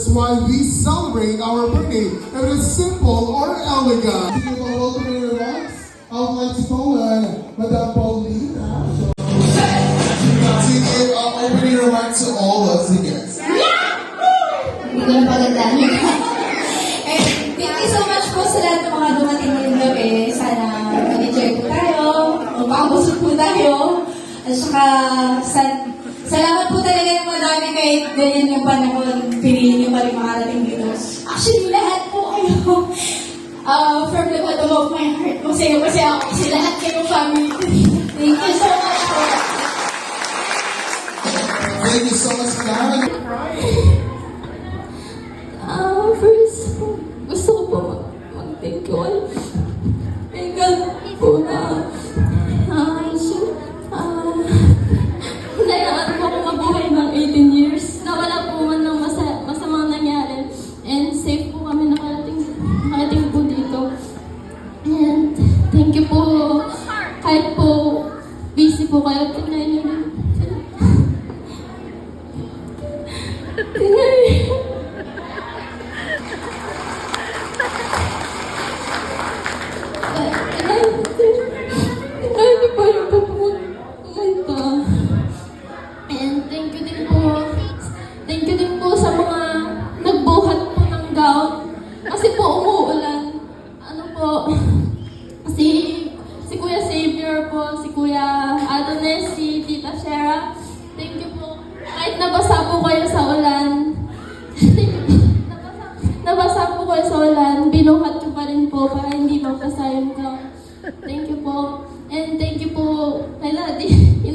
That's why we celebrate our birthday. If it is simple or elegant. Thank you for welcoming your remarks. I would like to call Madame Pauline. Sige, opening remarks to all of the guests. Hindi ko na pagandaan. Thank you so much po sa lahat ng mga dumating ngayong gabi. Sana mag-enjoy po tayo, magpakabusog po tayo. At saka, salamat po talaga ng madami kahit ganyan yung panahon. Pinili niyo pa rin makarating dito. Actually, lahat po kayo. From the bottom of my heart, masaya ako kasi lahat kayong family ko dito. Thank you so much po. Thank you so much, Clara. First, gusto ko po mag-thank you kay God po na hinayaan po ako mabuhay ng 18 years na wala po man ng masamang nangyari and safe po kami nakarating po dito. And thank you po kahit po busy po kayo and thank you din po sa mga nagbuhat po ng gown kasi po umuulan. Ano po, si Kuya Xavier po, si Kuya Adonis, si Tita Shera. Thank you po. Kahit nabasa po kayo sa ulan, nabasa po kayo sa ulan, binuhat ko pa rin po para hindi mabasa yung gown. Thank you po. And thank you po kay Daddy. He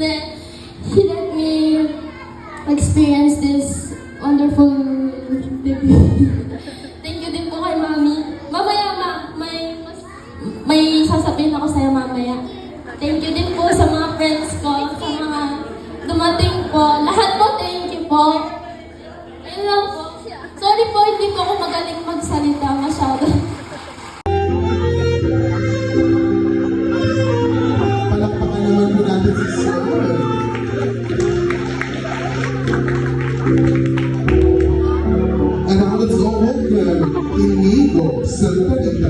let me experience this wonderful debut. Thank you din po kay Mami. Mamaya, may sasabihin ako sa'yo mamaya. Thank you din po sa mga friends ko, sa mga dumating po. Lahat po, thank you po. Ayun lang po. Sorry po, hindi po ako magaling magsalita masyado. Palakpakan naman po natin si Sir. And now let's go welcome Inigo Santanita.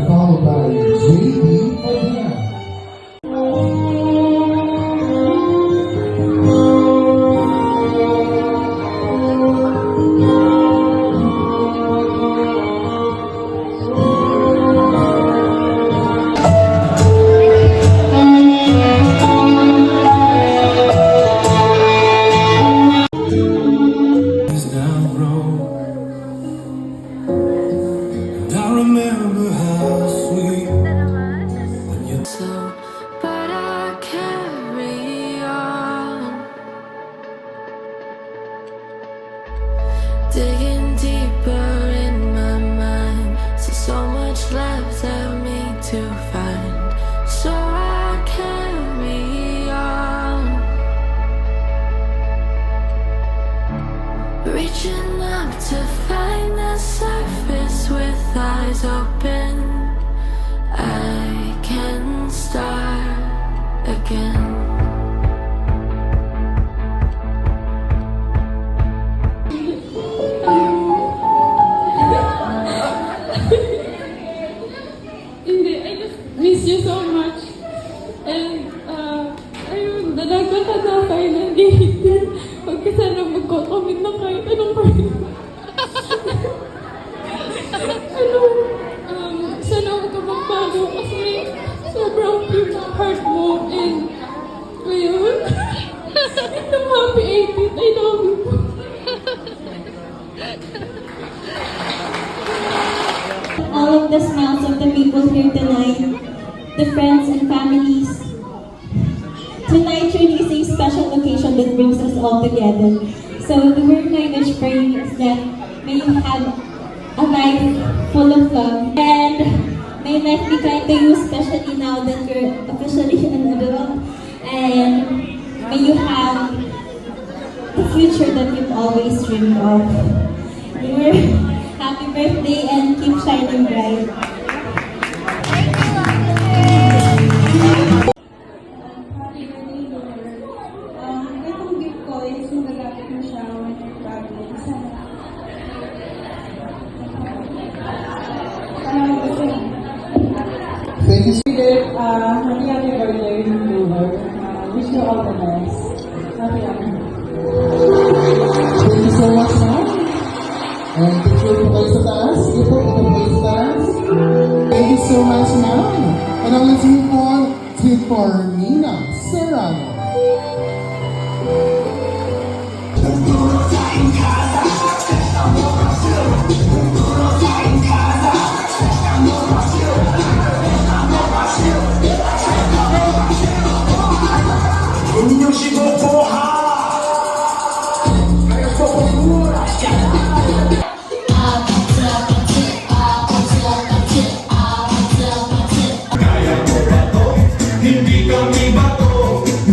Followed by J.D. Padilla. And I remember how sweet when you So, but I carry on, digging deeper in my mind. So much left of me to find. So I carry on, reaching up to find the surface with eyes open. I can start again. Hindi, I just miss you so much. And, ayun, dalaga ka na kayo ng date. Huwag ka sana magko-comment na kahit anong party. Sana huwag ka magbago kasi sobrang pure ng heart mo. And, ayun, I'm happy 18th. I love you. All of the smiles of the people here tonight, the friends and families. Tonight truly is a special occasion that brings us all together. So the word my wish for you is that may you have a life full of love, and may life be kind to you, especially now that you're officially an adult, and may you have the future that you've always dreamed of. Happy birthday and keep shining bright. Itong gift ko is magagamit mo siya when you're traveling. Thank you. Happy birthday, Lord. Wish you all the best. Happy Thank you so much, ma'am. And picture po kayo sa taas. Sige po, ito po kayo sa taas. Thank you so much, ma'am. And now let's move on to Farmina Serrano.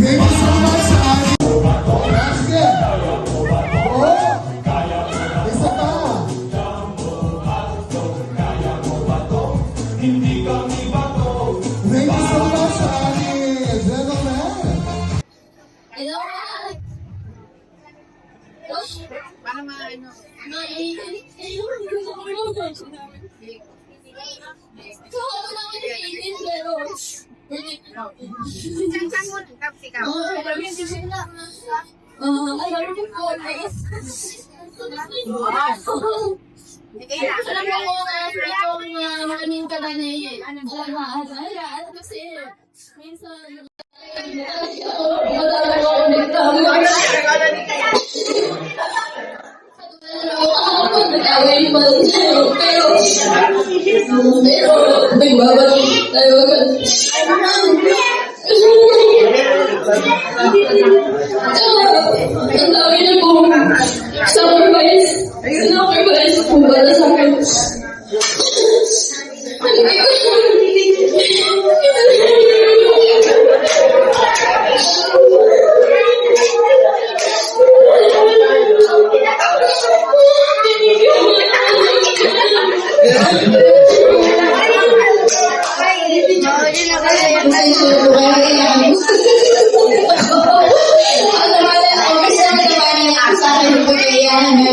Thank you so much, Ari. Sige. Oh, isa pa. Thank you so much, Ari. Gentlemen. Hello? Para maano. Makanin ka na eh. Kasi, minsan, ang dami na po sacrifice po para sa akin.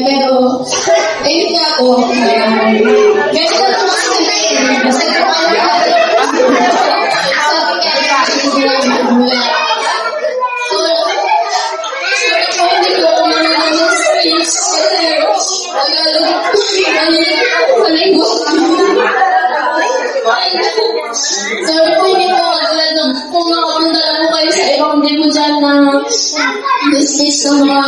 Pero, ayun nga ako. Ganito na naman kasi basta ko sabi niya, so hindi ko ako mananang ng space kasi paligot. Sabi ko hindi ko katulad ng kung nakapunta lang ko kayo sa ibang hindi mo dyan na business sa mga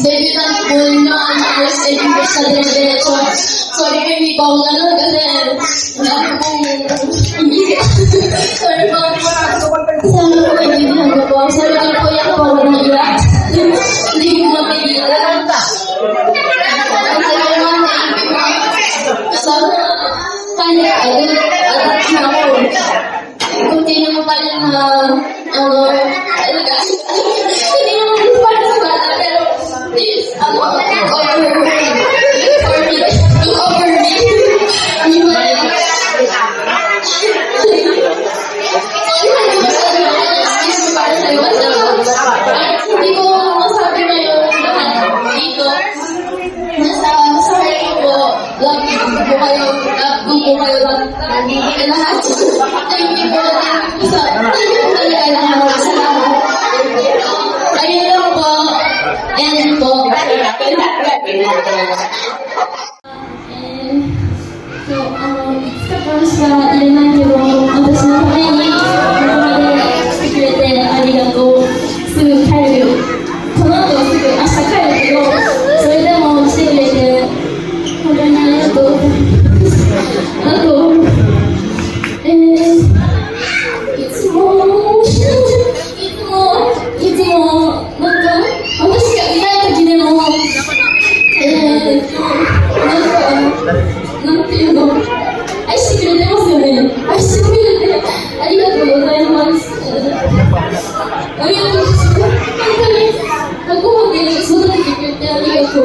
debutant po na alas English sa dire-diretso. Sorry kay hindi pa ako gano'n kasi dami kong sorry po. Sabi ko kay hindi na po. Sabi ko po yan po ako naiyak. Hindi ko mapigilan. Ang sabi naman na hindi ko. Sabi ko, kanya agad na ako. Continue mo pa rin na, talaga, hindi naman ito para sa bata, pero please, cover me. Hindi mo rin. Hindi ko masabi ngayon lahat dito. Nasa sarili ko, love you po kayo, lahat. Thank you po talaga lahat. Salamat. Ayun lang po. And po. So, it's kapag sa ilan kilo, atas na kami, secret arigato, sugu kaeru. この後すぐ明日帰るけど、それでも来てくれて、本当にありがとう。あと、いつも、なんか、私がいない時でも、なんていうの、愛してくれてますよね。愛してくれて、ありがとうございます。ありがとうございます。本当に、ここまで育ててくれてありがとう。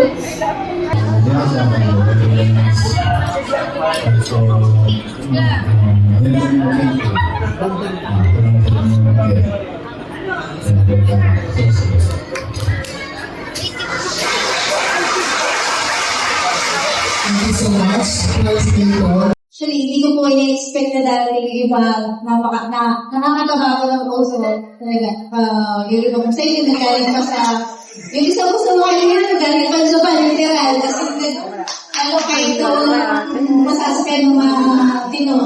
Thank you so much. Nice people. Actually, hindi ko po ina-expect na darating yung iba, nakakatawa ko ng puso. Talaga, yung iba po sa inyo, nagaling pa sa, yung isa po sa mga inyo, nagaling pa sa literal. Kasi, ano pa ito, masasakyan ng mga Pino,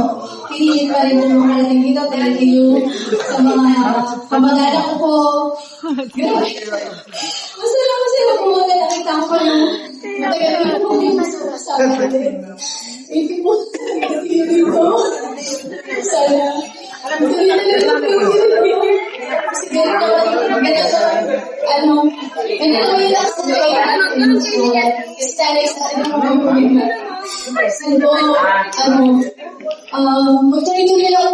pinilit pa rin ng mga karating dito. Thank you sa mga kamag-anak ko po. Masaya po mga nakita ko yung matagal ko yung sa akin. Thank you po. Dito. Sana. Magtuloy-tuloy lang po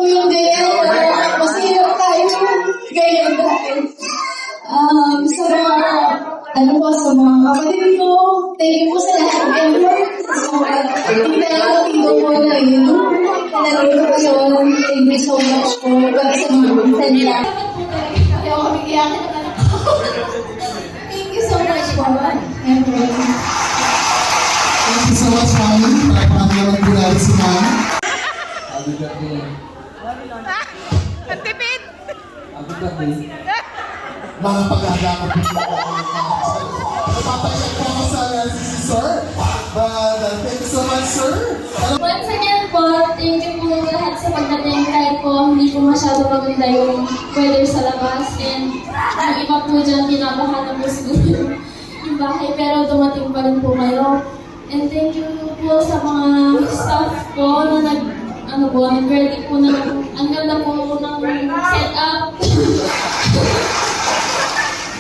yung ganyan. Masaya tayo. Ganyan natin. Sa mga, sa mga kapatid ko, thank you po sa lahat ng effort. Hindi talaga tito po na yun. Talaga po yun. Thank you so much po. Para sa mga kapatid niya. Kaya ako kapigiyakin na anak ko. Thank you so much po. Thank you so much, Mami. Palakpakan naman po natin si Mami. Mga pag-aala ko po po ako. Napapaiyak po ako sa si Sir. But thank you so much, Sir. Once again po, thank you po lahat sa pagdating kahit po hindi po masyado maganda yung weather sa labas and yung iba po dyan kinabahan na po siguro yung bahay pero dumating pa rin po kayo. And thank you po sa mga staff po na nag-ready po ang ganda po ng setup.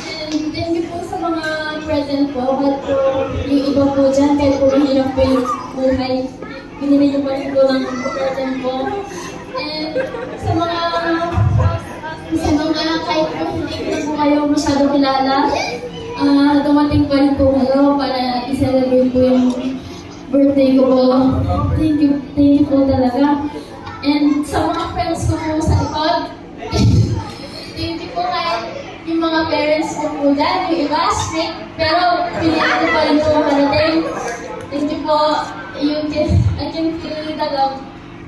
And thank you po sa mga present po. Kahit po yung iba po dyan, kahit po mahirap po yung buhay, binili niyo pa rin po ng present po. And sa mga kahit po hindi ko na po kayo masyado kilala, dumating pa rin po kayo para i-celebrate po yung birthday ko po. Thank you po talaga. And sa mga friends ko po sa likod, thank you po kahit yung mga parents ko po dyan, yung iba strict, pero pinili ko pa rin po makarating. Thank you po. I can feel the love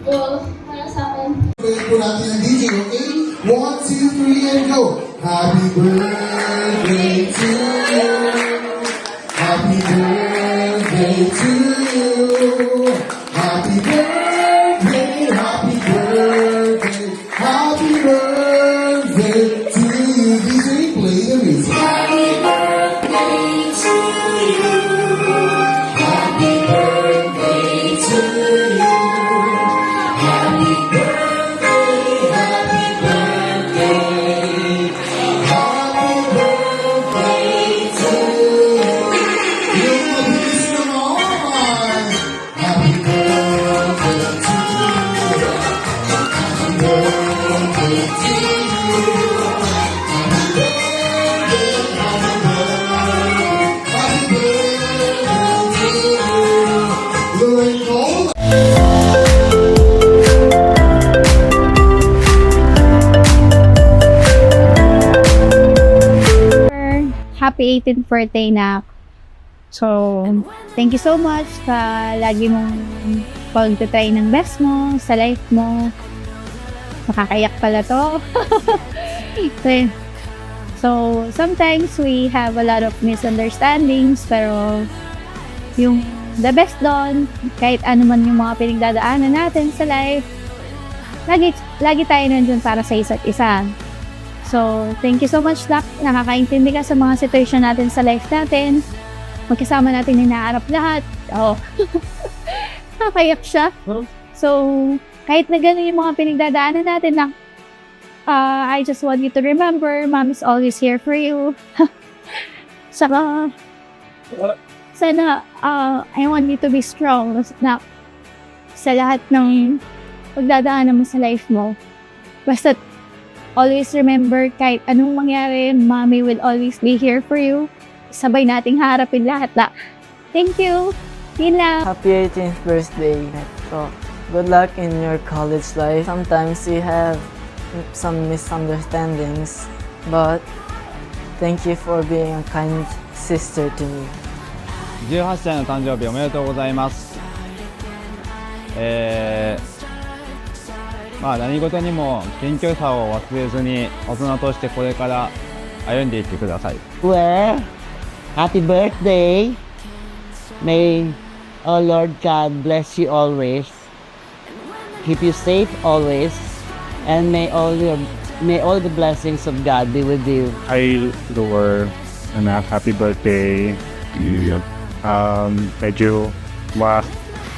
po para sa akin. Pwede po natin ang DJ, okay? 1, 2, 3, and go! Happy birthday to you! Happy birthday to you! Happy birthday, happy birthday, happy birthday to You're gold. Happy 18th birthday na. So, thank you so much sa lagi mong pag-try ng best mo sa life mo. Makakayak pala to. So, sometimes we have a lot of misunderstandings, pero yung the best doon, kahit ano man yung mga pinagdadaanan natin sa life, lagi tayo nandun para sa isa't isa. So, thank you so much, Doc. Nakakaintindi ka sa mga situation natin sa life natin. Magkasama natin inaarap lahat. Oh. Nakakayak siya. So, kahit na gano'n yung mga pinagdadaanan natin na I just want you to remember, Mom is always here for you. Saka, sana, I want you to be strong na sa lahat ng pagdadaanan mo sa life mo. Basta, always remember, kahit anong mangyari, Mommy will always be here for you. Sabay nating harapin lahat. Thank you. Yun lang. Happy 18th birthday. So, good luck in your college life. Sometimes you have some misunderstandings, but thank you for being a kind sister to me. 18歳の誕生日おめでとうございます。まあ何事にも謙虚さを忘れずに大人としてこれから歩んでいってください。 Well, happy birthday. May our Lord God bless you always. Keep you safe always. And may all the blessings of God be with you. Hi, Lure. Anak, happy birthday. Medyo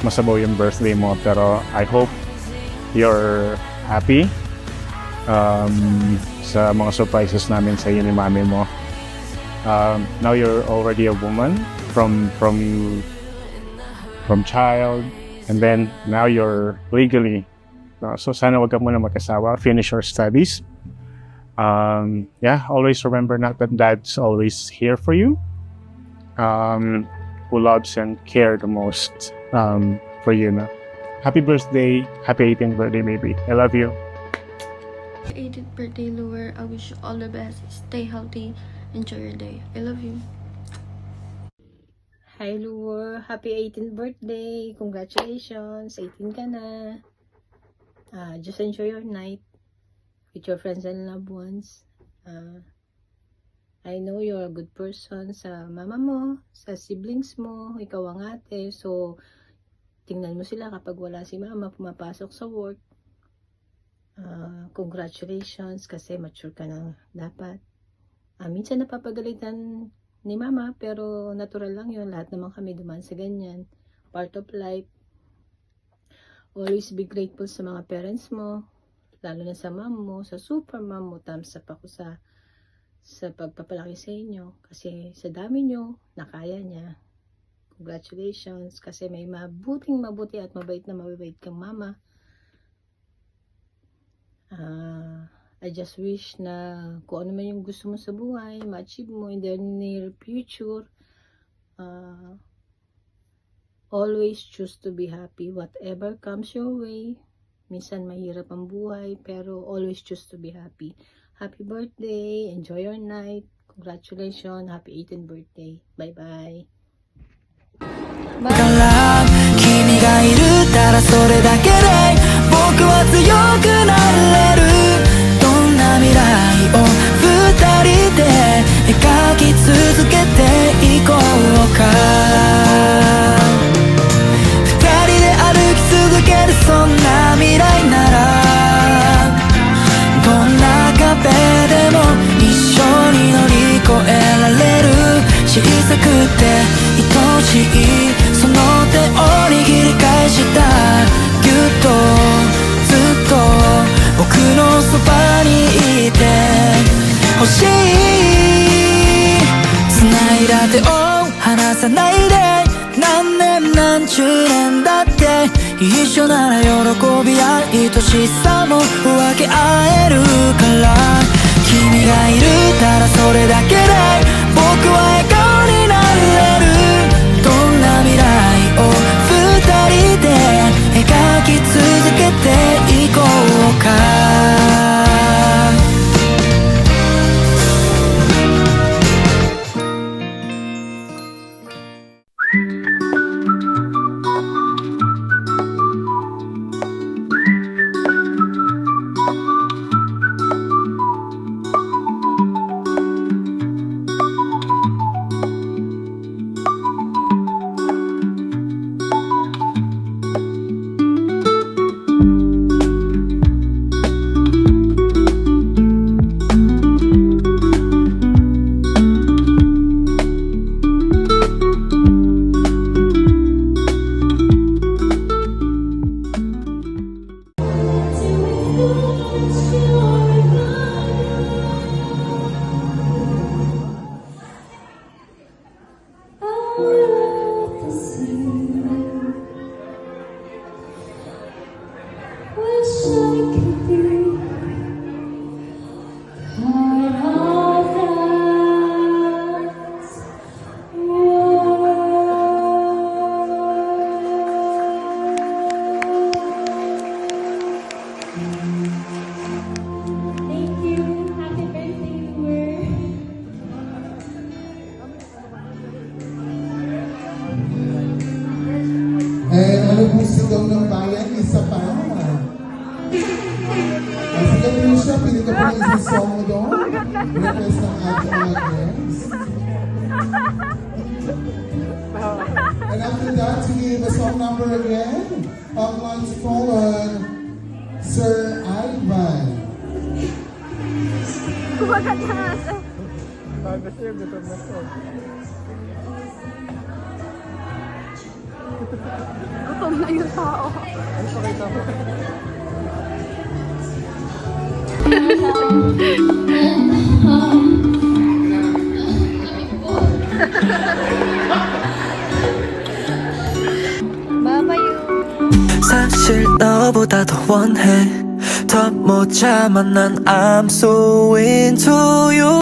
masabaw yung birthday mo, pero I hope you're happy sa mga surprises namin sa iyo ni mami mo. Now you're already a woman from child, and then now you're legally. So sana wag ka muna mag-asawa, finish your studies. Yeah, always remember that Dad's always here for you, who loves and care the most for you. Na. Happy birthday, happy 18th birthday, baby. I love you. 18th birthday, Lure. I wish you all the best. Stay healthy. Enjoy your day. I love you. Hi, Lure. Happy 18th birthday. Congratulations. 18 ka na. Just enjoy your night with your friends and loved ones. I know you're a good person sa mama mo, sa siblings mo, ikaw ang ate. So, tingnan mo sila kapag wala si mama, pumapasok sa work. Congratulations kasi mature ka na dapat. Minsan napapagalitan ni mama, pero natural lang yun. Lahat naman kami dumaan sa ganyan. Part of life. Always be grateful sa mga parents mo, lalo na sa mom mo, sa super mom mo. Thumbs up ako sa pagpapalaki sa inyo. Kasi sa dami nyo, nakaya niya. Congratulations, kasi may mabuti at mabait kang mama. I just wish na kung ano man yung gusto mo sa buhay, ma-achieve mo in the near future. Always choose to be happy. Whatever comes your way, minsan mahirap ang buhay, pero always choose to be happy. Happy birthday. Enjoy your night. Congratulations. Happy 18th birthday. Bye-bye. から君がいるからそれだけで僕は強くなれるどんな未来を二人で描き続けていこうか二人で歩き続けるそんな未来ならどんな壁でも一緒に乗り越えられる小さくて愛しいその手を握り返したぎゅっとずっと僕のそばにいてほしい繋いだ手を離さないで何年何十年だって一緒なら喜びや愛しさも分け合えるから君がいるからそれだけで僕は笑顔になれるどんな未来を二人 And ano po sigaw ng bayan? Isa pa. Ang sigaw rin siya, pili ka po ng isang song mo doon. Request ng ating mga guests. And after that, to give a song number again, let's call on Sir Ivan. Gutom na yung tao. 사실 너보다 더 원해 더 못 참아 난 I'm so into you